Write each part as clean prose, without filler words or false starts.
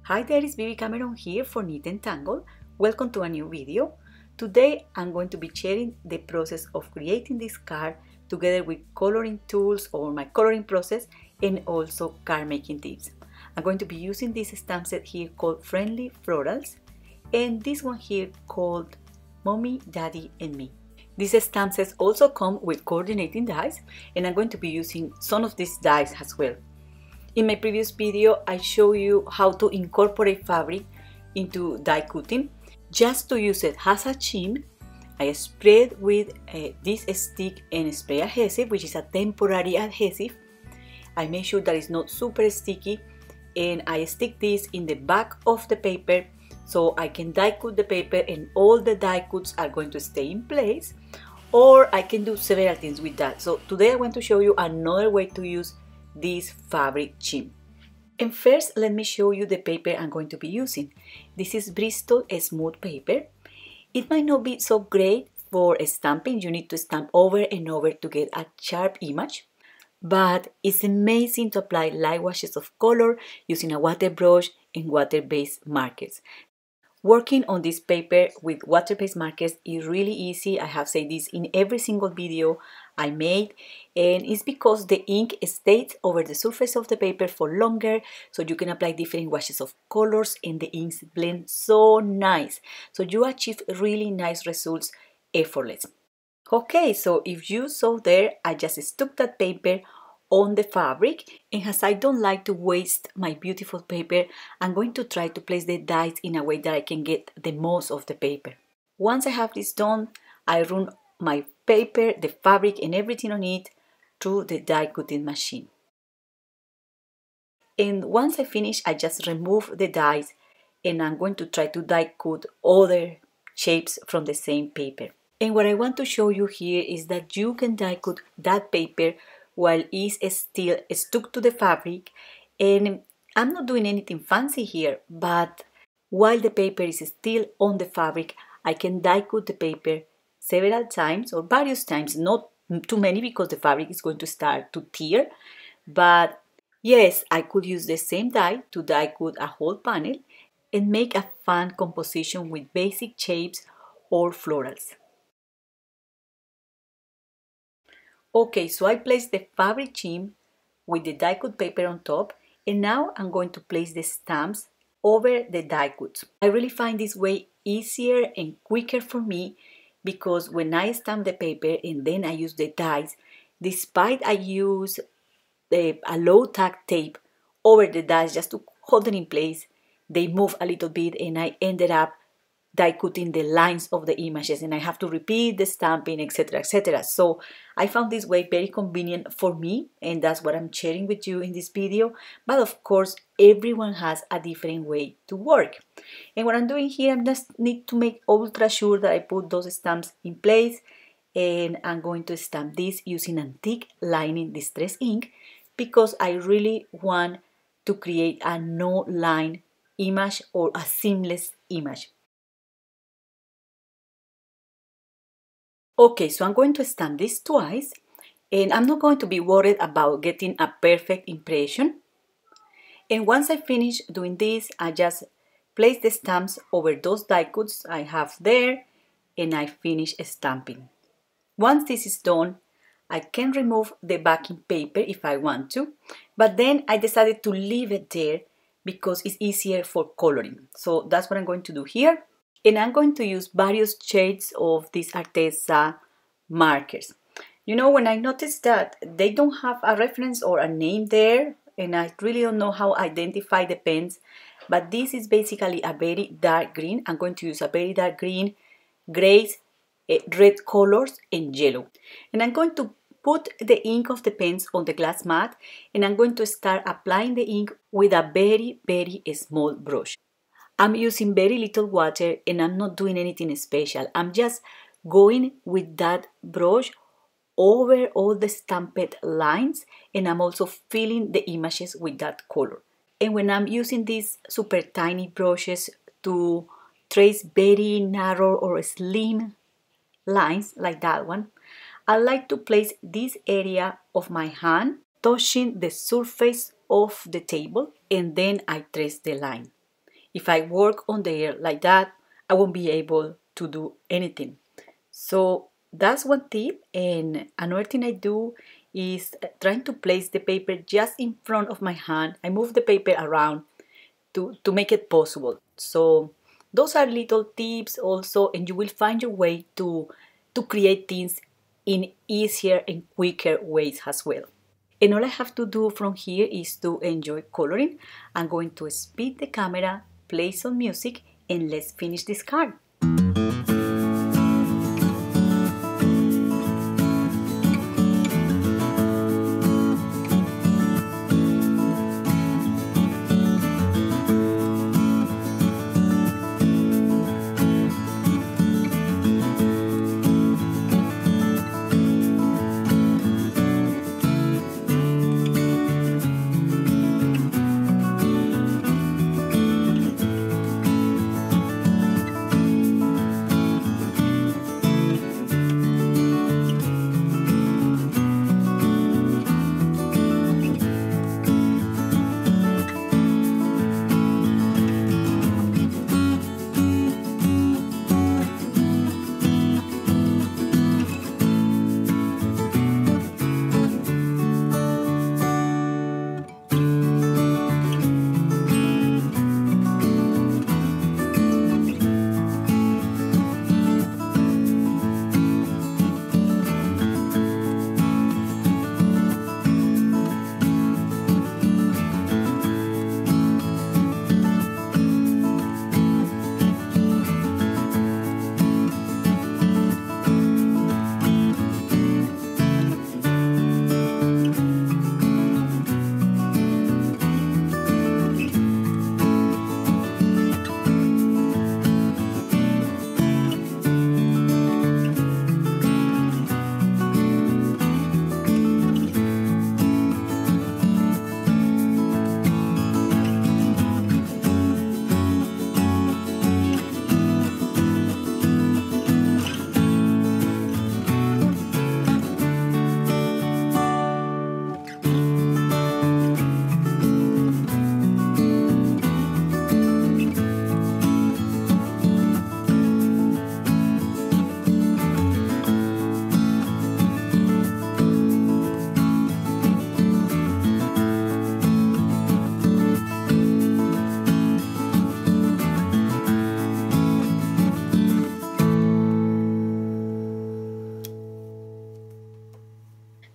Hi there, it's Bibi Cameron here for Knit and Tangle. Welcome to a new video. Today I'm going to be sharing the process of creating this card together with coloring tools or my coloring process and also card making tips. I'm going to be using this stamp set here called Friendly Florals and this one here called Mommy, Daddy and Me. These stamp sets also come with coordinating dies and I'm going to be using some of these dies as well. In my previous video, I show you how to incorporate fabric into die cutting. Just to use it as a shim, I spread with this stick and spray adhesive, which is a temporary adhesive. I make sure that it's not super sticky and I stick this in the back of the paper so I can die cut the paper and all the die cuts are going to stay in place, or I can do several things with that. So today I want to show you another way to use this fabric shim. And first let me show you the paper I'm going to be using. This is Bristol smooth paper. It might not be so great for stamping. You need to stamp over and over to get a sharp image, but it's amazing to apply light washes of color using a water brush and water-based markers. Working on this paper with water-based markers is really easy. I have said this in every single video I made, and it's because the ink stays over the surface of the paper for longer, so you can apply different washes of colors and the inks blend so nice. So you achieve really nice results effortless. Okay, so if you saw there, I just stuck that paper on the fabric, and as I don't like to waste my beautiful paper, I'm going to try to place the dies in a way that I can get the most of the paper. Once I have this done, I run my paper, the fabric and everything on it through the die cutting machine. And once I finish, I just remove the dies and I'm going to try to die cut other shapes from the same paper. And what I want to show you here is that you can die cut that paper while it's still stuck to the fabric, and I'm not doing anything fancy here, but while the paper is still on the fabric, I can die cut the paper several times or various times, not too many because the fabric is going to start to tear, but yes, I could use the same die to die cut a whole panel and make a fun composition with basic shapes or florals. Okay, so I placed the fabric shim with the die cut paper on top, and now I'm going to place the stamps over the die cuts. I really find this way easier and quicker for me because when I stamp the paper and then I use the dies, despite I use a low tack tape over the dies just to hold them in place, they move a little bit and I ended up die cutting the lines of the images and I have to repeat the stamping, etc, etc. So I found this way very convenient for me, and that's what I'm sharing with you in this video. But of course everyone has a different way to work, and what I'm doing here, I just need to make ultra sure that I put those stamps in place, and I'm going to stamp this using antique lining distress ink because I really want to create a no line image or a seamless image. Okay, so I'm going to stamp this twice, and I'm not going to be worried about getting a perfect impression. And once I finish doing this, I just place the stamps over those die cuts I have there, and I finish stamping. Once this is done, I can remove the backing paper if I want to, but then I decided to leave it there because it's easier for coloring. So that's what I'm going to do here. And I'm going to use various shades of these Arteza markers. You know, when I noticed that they don't have a reference or a name there, and I really don't know how to identify the pens, but this is basically a very dark green. I'm going to use a very dark green, grays, red colors, and yellow. And I'm going to put the ink of the pens on the glass mat, and I'm going to start applying the ink with a very, very small brush. I'm using very little water and I'm not doing anything special. I'm just going with that brush over all the stamped lines, and I'm also filling the images with that color. And when I'm using these super tiny brushes to trace very narrow or slim lines like that one, I like to place this area of my hand touching the surface of the table, and then I trace the line. If I work on there like that, I won't be able to do anything. So that's one tip. And another thing I do is trying to place the paper just in front of my hand. I move the paper around to make it possible. So those are little tips also, and you will find your way to create things in easier and quicker ways as well. And all I have to do from here is to enjoy coloring. I'm going to speed the camera, play some music, and let's finish this card.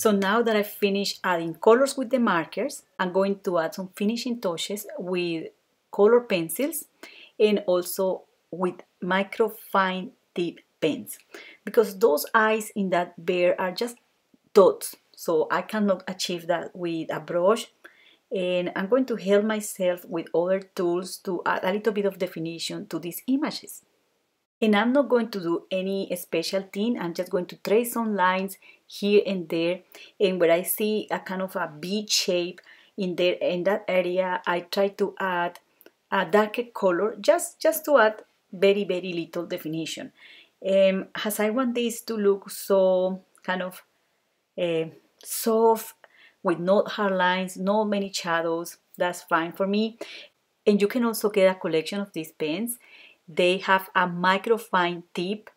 So now that I've finished adding colors with the markers, I'm going to add some finishing touches with color pencils and also with microfine tip pens, because those eyes in that bear are just dots, so I cannot achieve that with a brush. And I'm going to help myself with other tools to add a little bit of definition to these images. And I'm not going to do any special thing. I'm just going to trace some lines here and there. And where I see a kind of a V shape in there, in that area, I try to add a darker color just to add very, very little definition. As I want this to look so kind of soft, with no hard lines, not many shadows, that's fine for me. And you can also get a collection of these pens. They have a microfine tip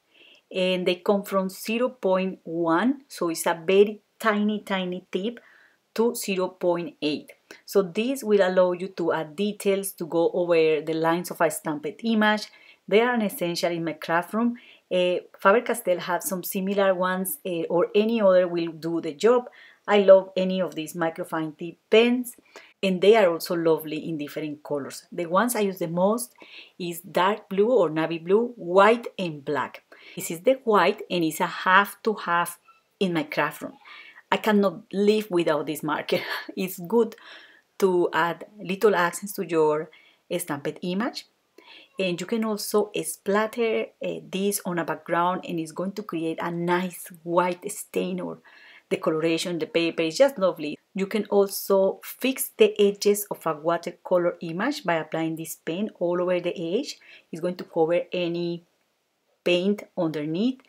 and they come from 0.1, so it's a very tiny tip, to 0.8. So this will allow you to add details, to go over the lines of a stamped image. They are an essential in my craft room. Faber-Castell has some similar ones, or any other will do the job. I love any of these microfine tip pens, and they are also lovely in different colors. The ones I use the most is dark blue or navy blue, white and black. This is the white and it's a half to half in my craft room. I cannot live without this marker. It's good to add little accents to your stamped image. And you can also splatter this on a background and it's going to create a nice white stain, or the coloration, the paper is just lovely. You can also fix the edges of a watercolor image by applying this pen all over the edge. It's going to cover any paint underneath.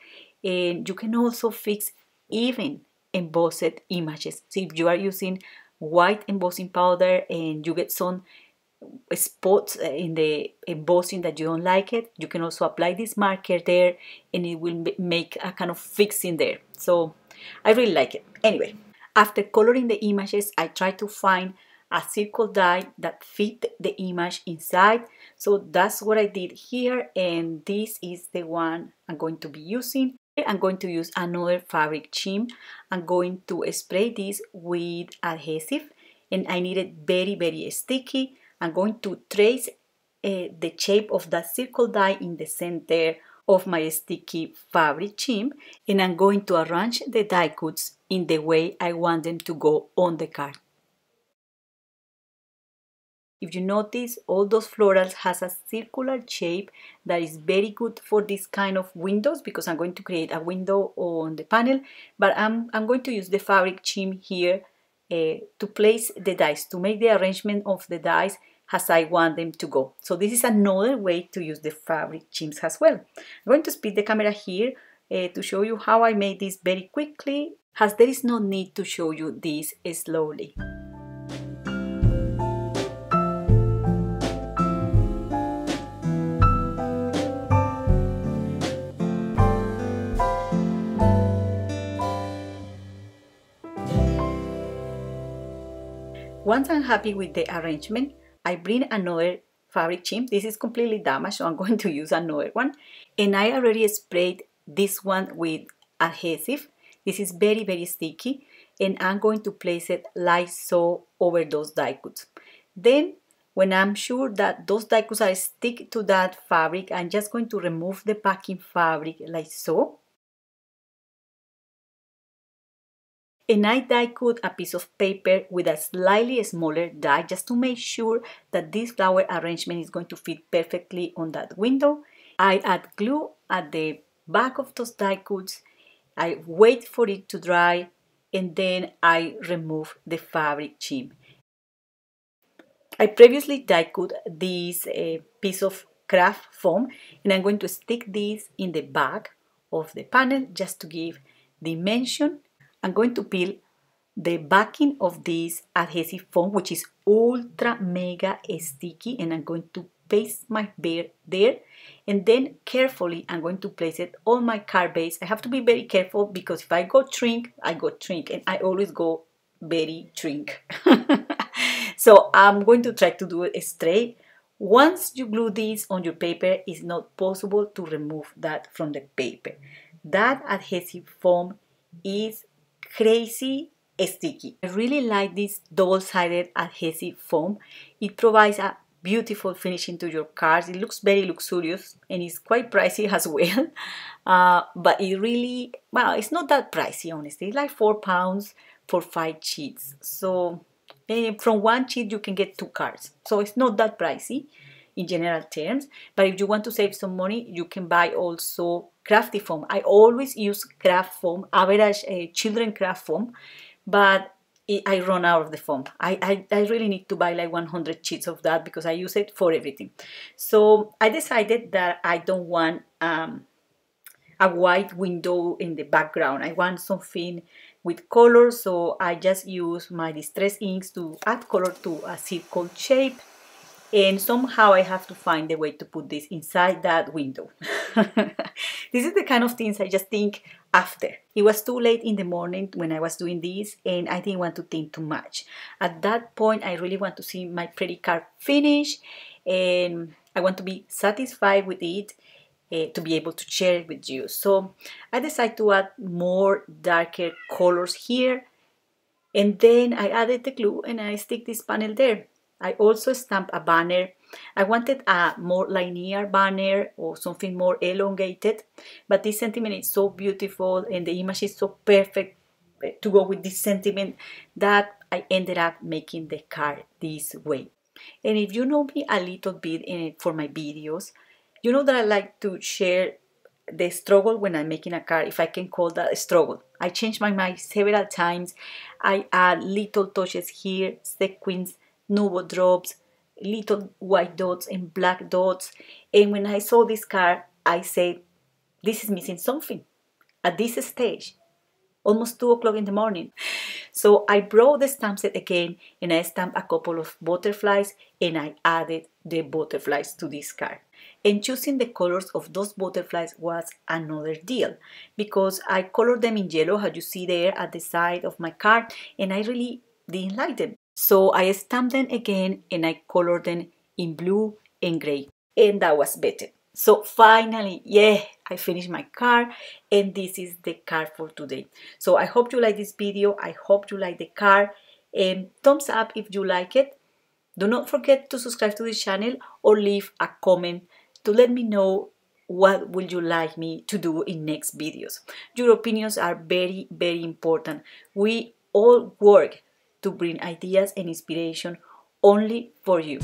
And you can also fix even embossed images. So if you are using white embossing powder and you get some spots in the embossing that you don't like it, you can also apply this marker there and it will make a kind of fixing there. So I really like it. Anyway, after coloring the images, I try to find a circle die that fit the image inside. So that's what I did here, and this is the one I'm going to be using. I'm going to use another fabric shim. I'm going to spray this with adhesive, and I need it very sticky. I'm going to trace the shape of that circle die in the center of my sticky fabric shim, and I'm going to arrange the die cuts in the way I want them to go on the card. If you notice, all those florals has a circular shape that is very good for this kind of windows, because I'm going to create a window on the panel, but I'm going to use the fabric shim here to place the dies, to make the arrangement of the dies as I want them to go. So this is another way to use the fabric shims as well. I'm going to speed the camera here to show you how I made this very quickly, as there is no need to show you this slowly. Once I'm happy with the arrangement, I bring another fabric shim. This is completely damaged, so I'm going to use another one. And I already sprayed this one with adhesive. This is very sticky, and I'm going to place it like so over those die cuts. Then, when I'm sure that those die cuts are stick to that fabric, I'm just going to remove the backing fabric like so. And I die cut a piece of paper with a slightly smaller die, just to make sure that this flower arrangement is going to fit perfectly on that window. I add glue at the back of those die cuts. I wait for it to dry, and then I remove the fabric shim. I previously die cut this piece of craft foam, and I'm going to stick this in the back of the panel just to give dimension. I'm going to peel the backing of this adhesive foam, which is ultra mega sticky, and I'm going to paste my bead there, and then carefully I'm going to place it on my card base. I have to be very careful, because if I go shrink, I go shrink, and I always go very shrink. So I'm going to try to do it straight. Once you glue this on your paper, it's not possible to remove that from the paper. That adhesive foam is crazy sticky. I really like this double-sided adhesive foam. It provides a beautiful finishing to your cards. It looks very luxurious, and it's quite pricey as well. But it really, well, it's not that pricey, honestly. It's like £4 for 5 sheets. So from one sheet you can get 2 cards. So it's not that pricey in general terms. But if you want to save some money, you can buy also crafty foam. I always use craft foam, average children craft foam, but I run out of the foam. I really need to buy like 100 sheets of that, because I use it for everything. So I decided that I don't want a white window in the background. I want something with color, so I just use my distress inks to add color to a circle shape. And somehow I have to find a way to put this inside that window. This is the kind of things I just think after. It was too late in the morning when I was doing this, and I didn't want to think too much. At that point, I really want to see my pretty card finish, and I want to be satisfied with it to be able to share it with you. So I decided to add more darker colors here, and then I added the glue and I stick this panel there. I also stamped a banner. I wanted a more linear banner or something more elongated, but this sentiment is so beautiful and the image is so perfect to go with this sentiment that I ended up making the card this way. And if you know me a little bit for my videos, you know that I like to share the struggle when I'm making a card, if I can call that a struggle. I change my mind several times. I add little touches here, sequins, nubo drops, little white dots and black dots. And when I saw this card, I said, this is missing something at this stage, almost 2 o'clock in the morning. So I brought the stamp set again and I stamped a couple of butterflies and I added the butterflies to this card. And choosing the colors of those butterflies was another deal because I colored them in yellow, how you see there at the side of my card, and I really didn't like them. So I stamped them again and I colored them in blue and gray, and that was better. So finally, yeah, I finished my card and this is the card for today. So I hope you like this video. I hope you like the card, and thumbs up if you like it. Do not forget to subscribe to this channel or leave a comment to let me know what would you like me to do in next videos. Your opinions are very, very important. We all work to bring ideas and inspiration only for you.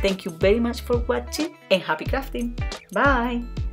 Thank you very much for watching and happy crafting. Bye!